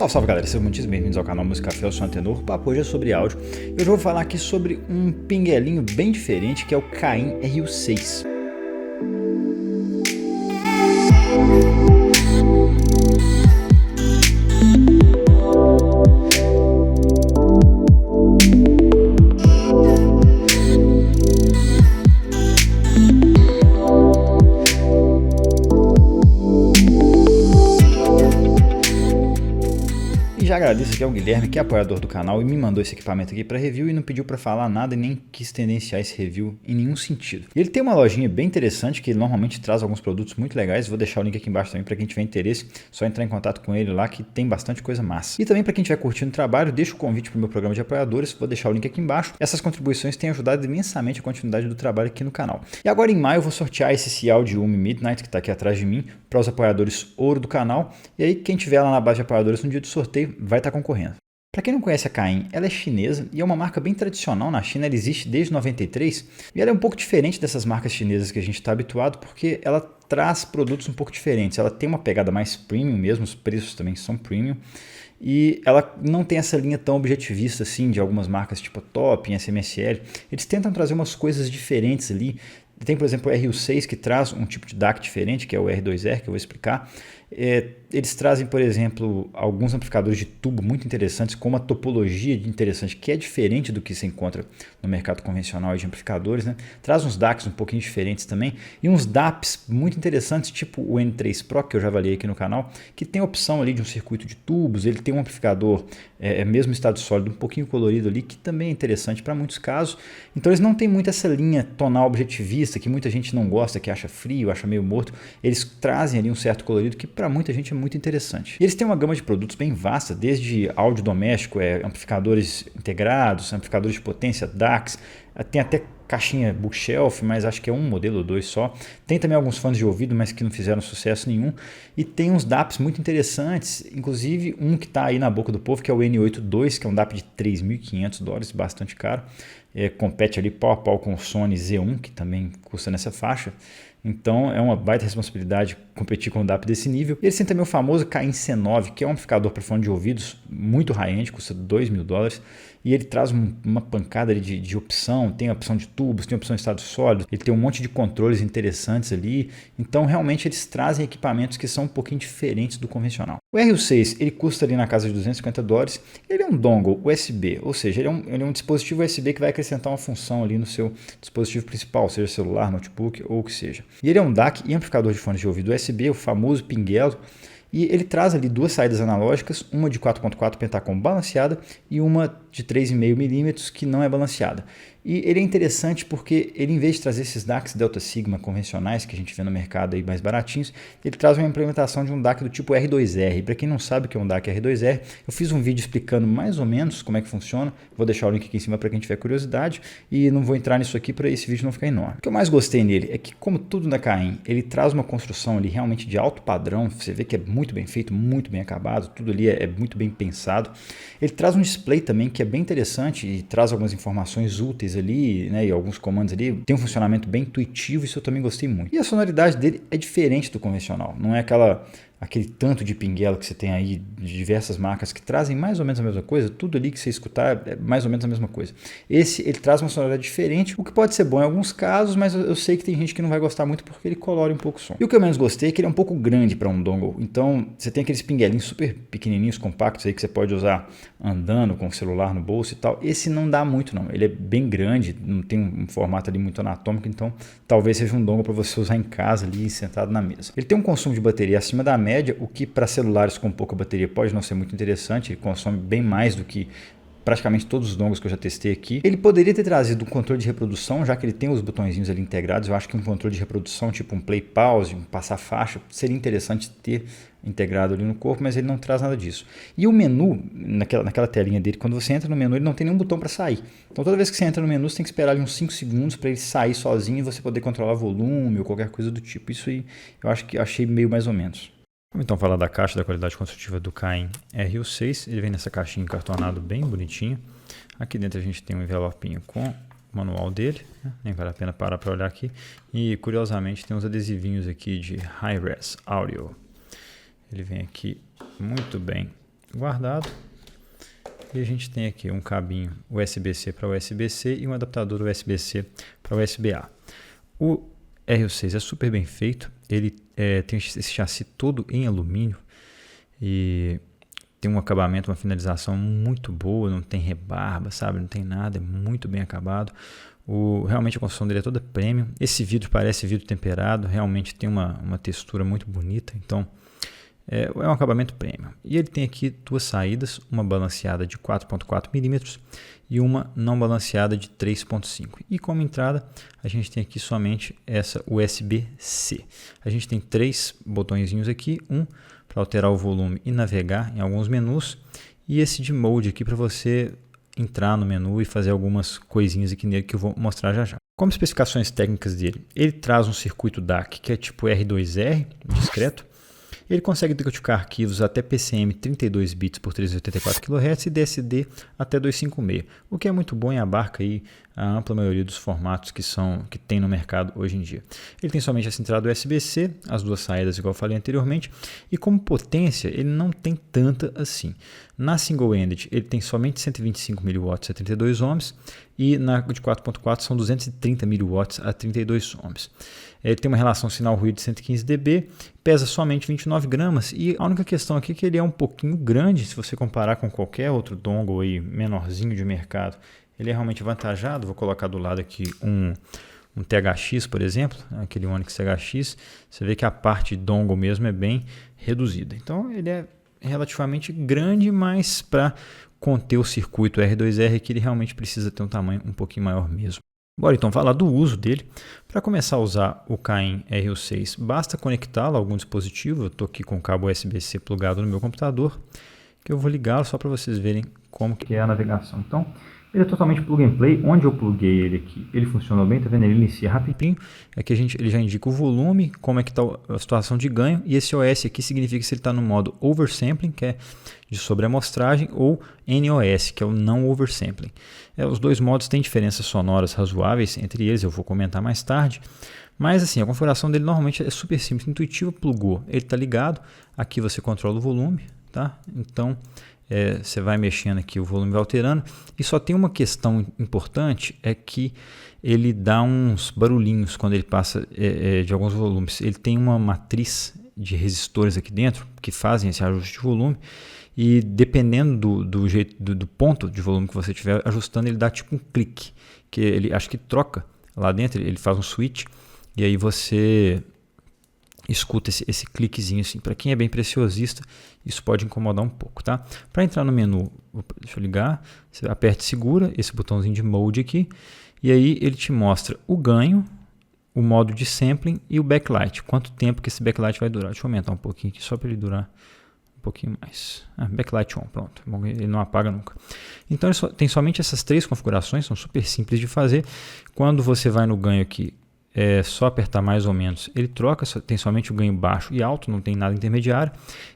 Salve, salve galera, sejam muitíssimo bem-vindos ao canal Música Café, eu sou o Antenor. O papo hoje é sobre áudio e hoje eu vou falar aqui sobre um pinguelinho bem diferente que é o Cain RU6. Já agradeço aqui ao Guilherme, que é apoiador do canal e me mandou esse equipamento aqui para review e não pediu para falar nada e nem quis tendenciar esse review em nenhum sentido. E ele tem uma lojinha bem interessante que ele normalmente traz alguns produtos muito legais, vou deixar o link aqui embaixo também para quem tiver interesse, só entrar em contato com ele lá que tem bastante coisa massa. E também para quem estiver curtindo o trabalho, deixa o convite para o meu programa de apoiadores, vou deixar o link aqui embaixo. Essas contribuições têm ajudado imensamente a continuidade do trabalho aqui no canal. E agora em maio eu vou sortear esse Cial de UMI Midnight que está aqui atrás de mim para os apoiadores ouro do canal, e aí quem tiver lá na base de apoiadores no dia do sorteio vai estar concorrendo. Para quem não conhece a Cain, ela é chinesa e é uma marca bem tradicional na China, ela existe desde 93 e ela é um pouco diferente dessas marcas chinesas que a gente está habituado porque ela traz produtos um pouco diferentes, ela tem uma pegada mais premium mesmo, os preços também são premium e ela não tem essa linha tão objetivista assim de algumas marcas tipo Top, SMSL, eles tentam trazer umas coisas diferentes ali. Tem, por exemplo, o RU6 que traz um tipo de DAC diferente, que é o R2R, que eu vou explicar. Eles trazem, por exemplo, alguns amplificadores de tubo muito interessantes, com uma topologia interessante, que é diferente do que se encontra no mercado convencional de amplificadores, né? Traz uns DACs um pouquinho diferentes também, e uns DAPs muito interessantes, tipo o N3 Pro, que eu já avaliei aqui no canal, que tem a opção ali de um circuito de tubos, ele tem um amplificador mesmo estado sólido, um pouquinho colorido ali, que também é interessante para muitos casos. Então eles não têm muito essa linha tonal objetivista, que muita gente não gosta, que acha frio, acha meio morto. Eles trazem ali um certo colorido que para muita gente é muito interessante. E eles têm uma gama de produtos bem vasta, desde áudio doméstico, amplificadores integrados, amplificadores de potência, DACs, tem até caixinha bookshelf, mas acho que é um modelo ou dois só. Tem também alguns fones de ouvido, mas que não fizeram sucesso nenhum. E tem uns DAPs muito interessantes, inclusive um que está aí na boca do povo, que é o N8 II, que é um DAP de $3.500, bastante caro. Compete ali pau a pau com o Sony Z1, que também custa nessa faixa. Então é uma baita responsabilidade competir com um DAP desse nível. Eles têm também o famoso Cain C9, que é um amplificador para fone de ouvidos muito high-end, custa $2.000. E ele traz uma pancada ali de opção, tem a opção de tubos, tem a opção de estado sólido, ele tem um monte de controles interessantes ali. Então realmente eles trazem equipamentos que são um pouquinho diferentes do convencional. O RU6 ele custa ali na casa de $250, ele é um dongle USB, ou seja, ele é um dispositivo USB que vai acrescentar uma função ali no seu dispositivo principal, seja celular, notebook ou o que seja. E ele é um DAC e amplificador de fones de ouvido USB, o famoso pinguelo. E ele traz ali duas saídas analógicas, uma de 4.4 Pentacom balanceada e uma de 3,5 mm que não é balanceada. E ele é interessante porque ele, em vez de trazer esses DACs Delta Sigma convencionais que a gente vê no mercado aí mais baratinhos, ele traz uma implementação de um DAC do tipo R2R. Para quem não sabe o que é um DAC R2R, eu fiz um vídeo explicando mais ou menos como é que funciona. Vou deixar o link aqui em cima para quem tiver curiosidade e não vou entrar nisso aqui para esse vídeo não ficar enorme. O que eu mais gostei nele é que, como tudo na Cain, ele traz uma construção ali realmente de alto padrão. Você vê que é muito bem feito, muito bem acabado, tudo ali é muito bem pensado. Ele traz um display também que é bem interessante e traz algumas informações úteis ali, né, e alguns comandos ali, tem um funcionamento bem intuitivo, isso eu também gostei muito. E a sonoridade dele é diferente do convencional, não é aquele tanto de pinguelo que você tem aí de diversas marcas que trazem mais ou menos a mesma coisa, tudo ali que você escutar é mais ou menos a mesma coisa. Esse, ele traz uma sonoridade diferente, o que pode ser bom em alguns casos, mas eu sei que tem gente que não vai gostar muito porque ele colore um pouco o som. E o que eu menos gostei é que ele é um pouco grande para um dongle, então você tem aqueles pinguelinhos super pequenininhos, compactos aí que você pode usar andando com o celular no bolso e tal. Esse não dá muito não, ele é bem grande, não tem um formato ali muito anatômico, então talvez seja um dongle para você usar em casa ali sentado na mesa. Ele tem um consumo de bateria acima da média, o que para celulares com pouca bateria pode não ser muito interessante, ele consome bem mais do que praticamente todos os dongles que eu já testei aqui. Ele poderia ter trazido um controle de reprodução, já que ele tem os botõezinhos ali integrados. Eu acho que um controle de reprodução, tipo um play pause, um passar faixa, seria interessante ter integrado ali no corpo, mas ele não traz nada disso. E o menu, naquela telinha dele, quando você entra no menu, ele não tem nenhum botão para sair. Então toda vez que você entra no menu, você tem que esperar ali uns 5 segundos para ele sair sozinho e você poder controlar volume ou qualquer coisa do tipo. Isso aí eu acho que achei meio mais ou menos. Vamos então falar da caixa, da qualidade construtiva do Cain RU6. Ele vem nessa caixinha encartonado bem bonitinho. Aqui dentro a gente tem um envelopinho com o manual dele, né? Nem vale a pena parar para olhar aqui. E curiosamente tem uns adesivinhos aqui de Hi-Res Audio. Ele vem aqui muito bem guardado. E a gente tem aqui um cabinho USB-C para USB-C e um adaptador USB-C para USB-A. O RU6 é super bem feito, ele tem esse chassi todo em alumínio e tem um acabamento, uma finalização muito boa, não tem rebarba, sabe? Não tem nada, é muito bem acabado. Realmente a construção dele é toda premium. Esse vidro parece vidro temperado, realmente tem uma textura muito bonita, então é um acabamento premium. E ele tem aqui duas saídas, uma balanceada de 4.4 mm e uma não balanceada de 3.5. E como entrada, a gente tem aqui somente essa USB-C. A gente tem três botõezinhos aqui, um para alterar o volume e navegar em alguns menus, e esse de mode aqui para você entrar no menu e fazer algumas coisinhas aqui nele que eu vou mostrar já já. Como especificações técnicas dele, ele traz um circuito DAC que é tipo R2R, discreto. Ele consegue decodificar arquivos até PCM 32 bits por 384 kHz e DSD até 256, o que é muito bom e abarca aí a ampla maioria dos formatos que tem no mercado hoje em dia. Ele tem somente essa entrada USB-C, as duas saídas igual eu falei anteriormente, e como potência ele não tem tanta assim. Na single-ended ele tem somente 125 mW a 32 ohms e na de 4.4 são 230 mW a 32 ohms. Ele tem uma relação sinal-ruído de 115 dB, pesa somente 29 gramas e a única questão aqui é que ele é um pouquinho grande se você comparar com qualquer outro dongle aí menorzinho de mercado. Ele é realmente avantajado. Vou colocar do lado aqui um THX, por exemplo, aquele Onyx THX. Você vê que a parte de dongle mesmo é bem reduzida. Então ele é relativamente grande, mas para conter o circuito R2R que ele realmente precisa ter um tamanho um pouquinho maior mesmo. Bora então falar do uso dele. Para começar a usar o Cain RU6, basta conectá-lo a algum dispositivo. Eu estou aqui com o cabo USB-C plugado no meu computador, que eu vou ligá-lo só para vocês verem como que é a navegação. Então, ele é totalmente plug and play. Onde eu pluguei ele aqui, ele funcionou bem, tá vendo? Ele inicia rapidinho. Aqui ele já indica o volume, como é que está a situação de ganho, e esse OS aqui significa se ele está no modo oversampling, que é de sobreamostragem, ou NOS, que é o não oversampling. Os dois modos têm diferenças sonoras razoáveis entre eles, eu vou comentar mais tarde. Mas assim, a configuração dele normalmente é super simples, intuitiva. Plugou, ele está ligado. Aqui você controla o volume, tá? Então você vai mexendo aqui, o volume vai alterando. E só tem uma questão importante, é que ele dá uns barulhinhos quando ele passa de alguns volumes. Ele tem uma matriz de resistores aqui dentro que fazem esse ajuste de volume. E dependendo do ponto de volume que você estiver ajustando, ele dá tipo um clique. Que ele acho que troca lá dentro, ele faz um switch. E aí você escuta esse cliquezinho assim. Para quem é bem preciosista, isso pode incomodar um pouco, tá? Para entrar no menu, deixa eu ligar, você aperta e segura esse botãozinho de mode aqui, e aí ele te mostra o ganho, o modo de sampling e o backlight. Quanto tempo que esse backlight vai durar? Deixa eu aumentar um pouquinho aqui só para ele durar um pouquinho mais. Backlight on, pronto. Ele não apaga nunca. Então ele tem somente essas três configurações, são super simples de fazer. Quando você vai no ganho aqui, é só apertar mais ou menos, ele troca, tem somente o ganho baixo e alto, não tem nada intermediário,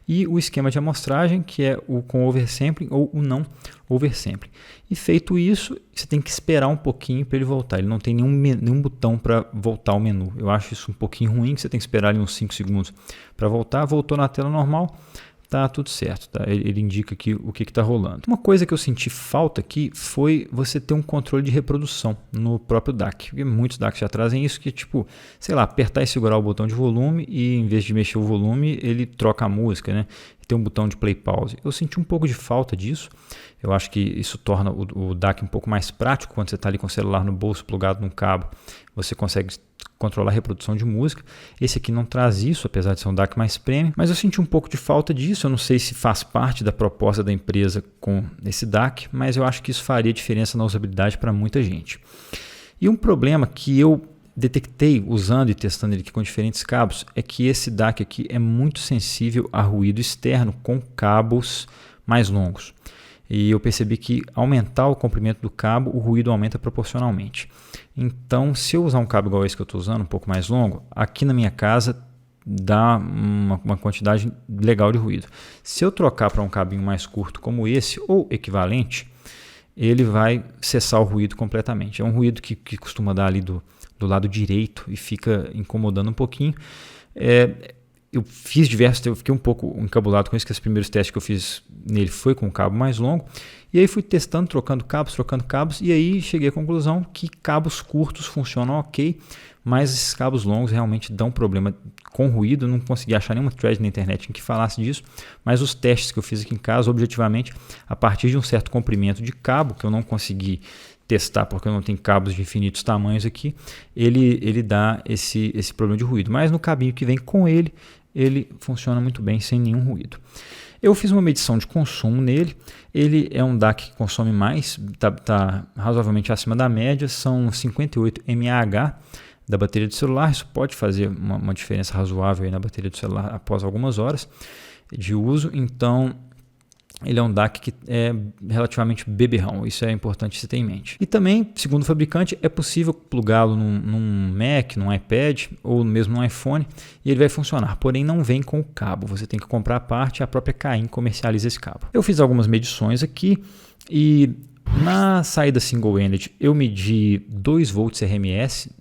e o esquema de amostragem, que é o com oversampling ou o não oversampling. E feito isso, você tem que esperar um pouquinho para ele voltar, ele não tem nenhum botão para voltar ao menu. Eu acho isso um pouquinho ruim, que você tem que esperar ali uns 5 segundos para voltar. Voltou na tela normal, tá tudo certo, tá? Ele indica aqui o que está rolando. Uma coisa que eu senti falta aqui foi você ter um controle de reprodução no próprio DAC. Porque muitos DACs já trazem isso, que tipo, sei lá, apertar e segurar o botão de volume e em vez de mexer o volume, ele troca a música, né? Tem um botão de play pause. Eu senti um pouco de falta disso. Eu acho que isso torna o DAC um pouco mais prático quando você está ali com o celular no bolso, plugado num cabo. Você consegue controlar a reprodução de música. Esse aqui não traz isso, apesar de ser um DAC mais premium, mas eu senti um pouco de falta disso. Eu não sei se faz parte da proposta da empresa com esse DAC, mas eu acho que isso faria diferença na usabilidade para muita gente. E um problema que eu detectei usando e testando ele aqui com diferentes cabos é que esse DAC aqui é muito sensível a ruído externo com cabos mais longos. E eu percebi que aumentar o comprimento do cabo, o ruído aumenta proporcionalmente. Então, se eu usar um cabo igual esse que eu estou usando, um pouco mais longo, aqui na minha casa dá uma quantidade legal de ruído. Se eu trocar para um cabinho mais curto como esse, ou equivalente, ele vai cessar o ruído completamente. É um ruído que costuma dar ali do lado direito e fica incomodando um pouquinho. eu fiz diversos, eu fiquei um pouco encabulado com isso, que os primeiros testes que eu fiz nele foi com o cabo mais longo, e aí fui testando, trocando cabos, e aí cheguei à conclusão que cabos curtos funcionam ok, mas esses cabos longos realmente dão problema com ruído. Eu não consegui achar nenhuma thread na internet em que falasse disso, mas os testes que eu fiz aqui em casa, objetivamente, a partir de um certo comprimento de cabo, que eu não consegui testar porque eu não tenho cabos de infinitos tamanhos aqui, ele dá esse problema de ruído, mas no cabinho que vem com ele funciona muito bem sem nenhum ruído. Eu fiz uma medição de consumo nele, ele é um DAC que consome mais, está razoavelmente acima da média, são 58 mAh da bateria do celular. Isso pode fazer uma diferença razoável aí na bateria do celular após algumas horas de uso, então ele é um DAC que é relativamente beberrão, isso é importante você ter em mente. E também, segundo o fabricante, é possível plugá-lo num Mac, num iPad ou mesmo num iPhone e ele vai funcionar, porém não vem com o cabo, você tem que comprar a parte e a própria Caim comercializa esse cabo. Eu fiz algumas medições aqui e na saída single-ended eu medi 2 volts RMS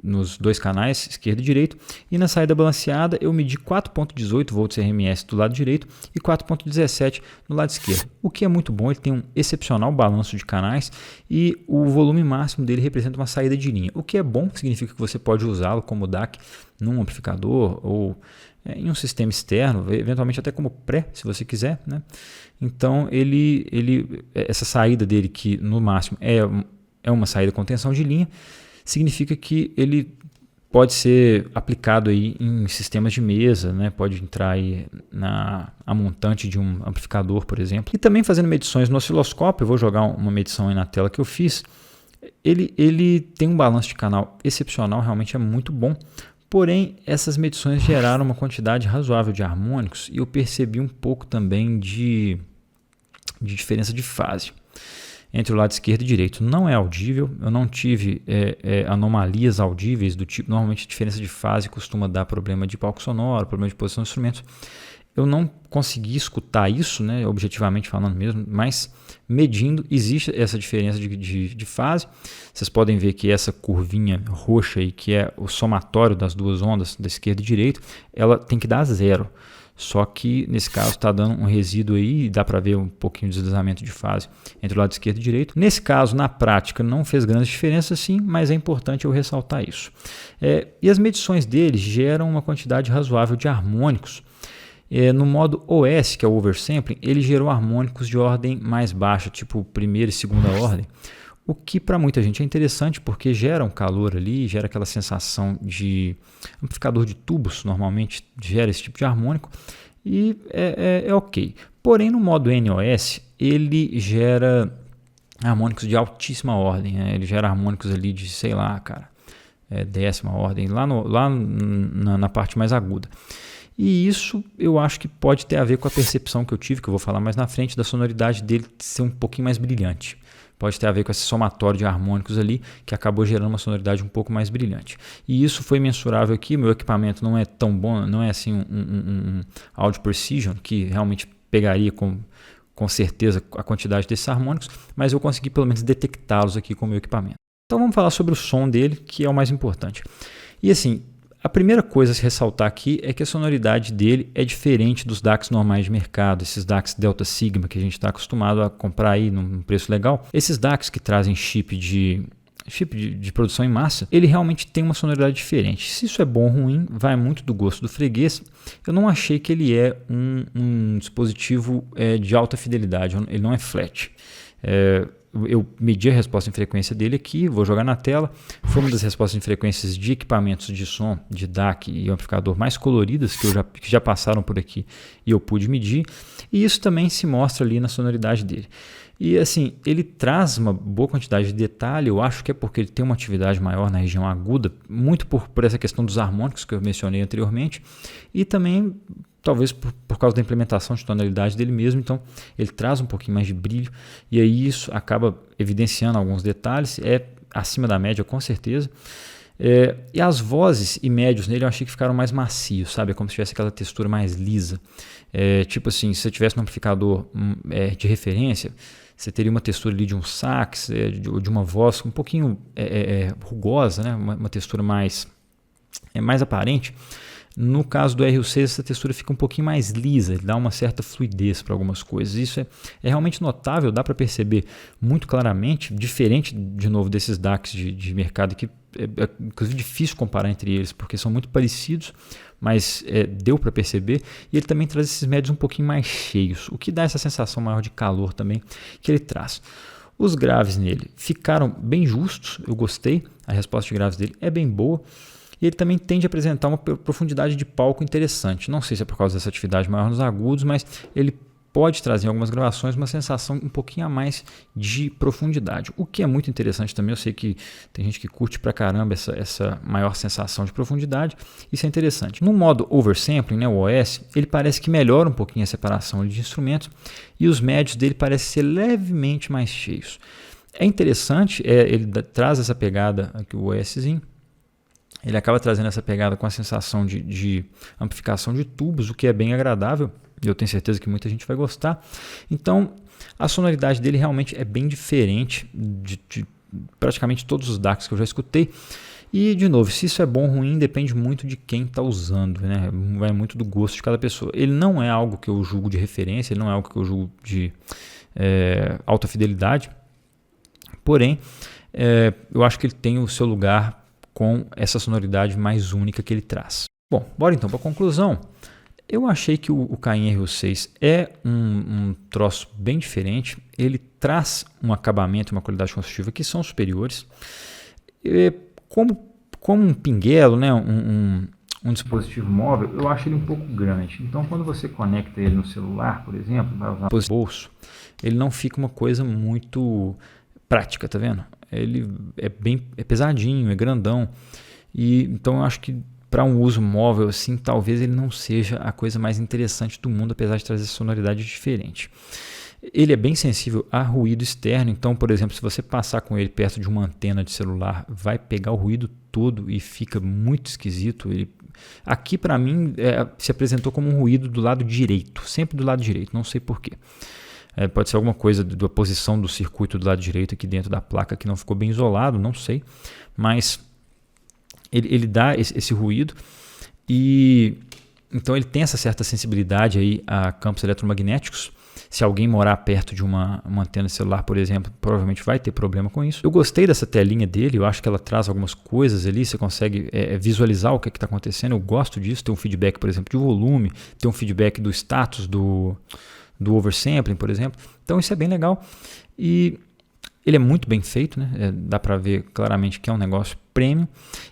nos dois canais, esquerdo e direito, e na saída balanceada eu medi 4.18 volts RMS do lado direito e 4.17 no lado esquerdo, o que é muito bom. Ele tem um excepcional balanço de canais e o volume máximo dele representa uma saída de linha, o que é bom, significa que você pode usá-lo como DAC num amplificador ou em um sistema externo, eventualmente até como pré, se você quiser, né? Então essa saída dele, que no máximo é uma saída com tensão de linha, significa que ele pode ser aplicado aí em sistemas de mesa, né? Pode entrar aí a montante de um amplificador, por exemplo. E também fazendo medições no osciloscópio, eu vou jogar uma medição aí na tela que eu fiz. Ele tem um balanço de canal excepcional, realmente é muito bom. Porém, essas medições geraram uma quantidade razoável de harmônicos e eu percebi um pouco também de diferença de fase entre o lado esquerdo e direito. Não é audível, eu não tive anomalias audíveis do tipo, normalmente a diferença de fase costuma dar problema de palco sonoro, problema de posição dos instrumentos. Eu não consegui escutar isso, né, objetivamente falando mesmo, mas medindo existe essa diferença de fase. Vocês podem ver que essa curvinha roxa aí, que é o somatório das duas ondas, da esquerda e direita, ela tem que dar 0. Só que nesse caso está dando um resíduo aí, e dá para ver um pouquinho de deslizamento de fase entre o lado esquerdo e direito. Nesse caso, na prática, não fez grandes diferenças sim, mas é importante eu ressaltar isso. E as medições dele geram uma quantidade razoável de harmônicos. No modo OS, que é o oversampling, ele gerou harmônicos de ordem mais baixa, tipo primeira e segunda ordem, o que para muita gente é interessante porque gera um calor ali, gera aquela sensação de amplificador de tubos, normalmente gera esse tipo de harmônico e é ok. Porém, no modo NOS, ele gera harmônicos de altíssima ordem, né? Ele gera harmônicos ali de, sei lá, cara, décima ordem, lá na parte mais aguda. E isso eu acho que pode ter a ver com a percepção que eu tive, que eu vou falar mais na frente, da sonoridade dele ser um pouquinho mais brilhante. Pode ter a ver com esse somatório de harmônicos ali, que acabou gerando uma sonoridade um pouco mais brilhante. E isso foi mensurável aqui. Meu equipamento não é tão bom, não é assim um Audio Precision, que realmente pegaria com certeza a quantidade desses harmônicos, mas eu consegui pelo menos detectá-los aqui com o meu equipamento. Então vamos falar sobre o som dele, que é o mais importante. E assim, a primeira coisa a se ressaltar aqui é que a sonoridade dele é diferente dos DACs normais de mercado, esses DACs Delta Sigma que a gente está acostumado a comprar aí num preço legal. Esses DACs que trazem chip de produção em massa, ele realmente tem uma sonoridade diferente. Se isso é bom ou ruim, vai muito do gosto do freguês. Eu não achei que ele é um dispositivo de alta fidelidade, ele não é flat. Eu medi a resposta em frequência dele aqui, vou jogar na tela. Foi uma das respostas em frequências de equipamentos de som, de DAC e amplificador mais coloridas que já passaram por aqui e eu pude medir. E isso também se mostra ali na sonoridade dele. E assim, ele traz uma boa quantidade de detalhe, eu acho que é porque ele tem uma atividade maior na região aguda, muito por essa questão dos harmônicos que eu mencionei anteriormente, e também talvez por causa da implementação de tonalidade dele mesmo. Então ele traz um pouquinho mais de brilho e aí isso acaba evidenciando alguns detalhes, é acima da média com certeza. E as vozes e médios nele eu achei que ficaram mais macios, sabe? É como se tivesse aquela textura mais lisa. Tipo assim, se você tivesse um amplificador de referência, você teria uma textura ali de um sax, de uma voz um pouquinho rugosa, né? Uma textura mais aparente. No caso do RU6, essa textura fica um pouquinho mais lisa, ele dá uma certa fluidez para algumas coisas. Isso é realmente notável, dá para perceber muito claramente, diferente de novo desses DACs de mercado que é inclusive difícil comparar entre eles, porque são muito parecidos, mas deu para perceber. E ele também traz esses médios um pouquinho mais cheios, o que dá essa sensação maior de calor também que ele traz. Os graves nele ficaram bem justos, eu gostei, a resposta de graves dele é bem boa. E ele também tende a apresentar uma profundidade de palco interessante. Não sei se é por causa dessa atividade maior nos agudos, mas ele pode trazer em algumas gravações uma sensação um pouquinho a mais de profundidade. O que é muito interessante também, eu sei que tem gente que curte pra caramba essa maior sensação de profundidade. Isso é interessante. No modo oversampling, né, o OS, ele parece que melhora um pouquinho a separação de instrumentos e os médios dele parecem ser levemente mais cheios. É interessante, ele traz essa pegada aqui, o OSzinho. Ele acaba trazendo essa pegada com a sensação de amplificação de tubos, o que é bem agradável. E eu tenho certeza que muita gente vai gostar. Então, a sonoridade dele realmente é bem diferente de praticamente todos os DACs que eu já escutei. E, de novo, se isso é bom ou ruim, depende muito de quem está usando, né? Vai muito do gosto de cada pessoa. Ele não é algo que eu julgo de referência, ele não é algo que eu julgo de alta fidelidade. Porém, eu acho que ele tem o seu lugar com essa sonoridade mais única que ele traz. Bom, bora então para a conclusão. Eu achei que o Cain RU6 é um troço bem diferente. Ele traz um acabamento e uma qualidade construtiva que são superiores. Como um pinguelo, né, um dispositivo móvel, eu acho ele um pouco grande. Então, quando você conecta ele no celular, por exemplo, vai usar no bolso, ele não fica uma coisa muito prática, tá vendo? Ele é pesadinho, é grandão. E então eu acho que para um uso móvel assim, talvez ele não seja a coisa mais interessante do mundo, apesar de trazer sonoridade diferente. Ele é bem sensível a ruído externo, então, por exemplo, se você passar com ele perto de uma antena de celular, vai pegar o ruído todo e fica muito esquisito. Aqui, para mim, se apresentou como um ruído do lado direito, sempre do lado direito, não sei porquê. Pode ser alguma coisa da posição do circuito do lado direito aqui dentro da placa que não ficou bem isolado, não sei, mas ele dá esse ruído e então ele tem essa certa sensibilidade aí a campos eletromagnéticos. Se alguém morar perto de uma antena celular, por exemplo, provavelmente vai ter problema com isso. Eu gostei dessa telinha dele, eu acho que ela traz algumas coisas ali, você consegue visualizar o que está acontecendo. Eu gosto disso, tem um feedback, por exemplo, de volume, tem um feedback do status do oversampling, por exemplo. Então isso é bem legal e ele é muito bem feito, né? Dá para ver claramente que é um negócio premium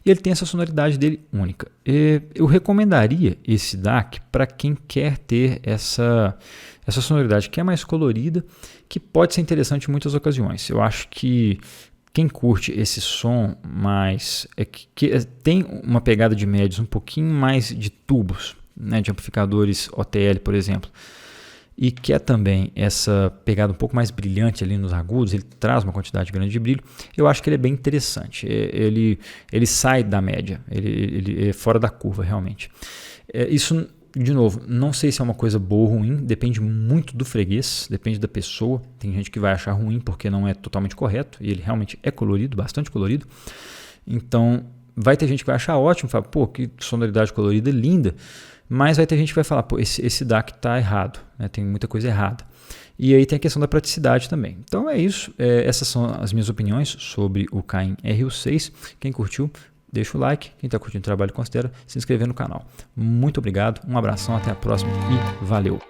e ele tem essa sonoridade dele única. Eu recomendaria esse DAC para quem quer ter essa sonoridade que é mais colorida, que pode ser interessante em muitas ocasiões. Eu acho que quem curte esse som mais que tem uma pegada de médios um pouquinho mais de tubos, né, de amplificadores OTL, por exemplo, e quer também essa pegada um pouco mais brilhante ali nos agudos, ele traz uma quantidade grande de brilho, eu acho que ele é bem interessante. Ele sai da média, ele é fora da curva realmente. Isso, de novo, não sei se é uma coisa boa ou ruim, depende muito do freguês, depende da pessoa. Tem gente que vai achar ruim porque não é totalmente correto, e ele realmente é colorido, bastante colorido. Então, vai ter gente que vai achar ótimo, fala, pô, que sonoridade colorida linda. Mas vai ter gente que vai falar, pô, esse DAC está errado, né? Tem muita coisa errada. E aí tem a questão da praticidade também. Então é isso, essas são as minhas opiniões sobre o Cain RU6. Quem curtiu, deixa o like. Quem está curtindo o trabalho, considera se inscrever no canal. Muito obrigado, um abração, até a próxima e valeu!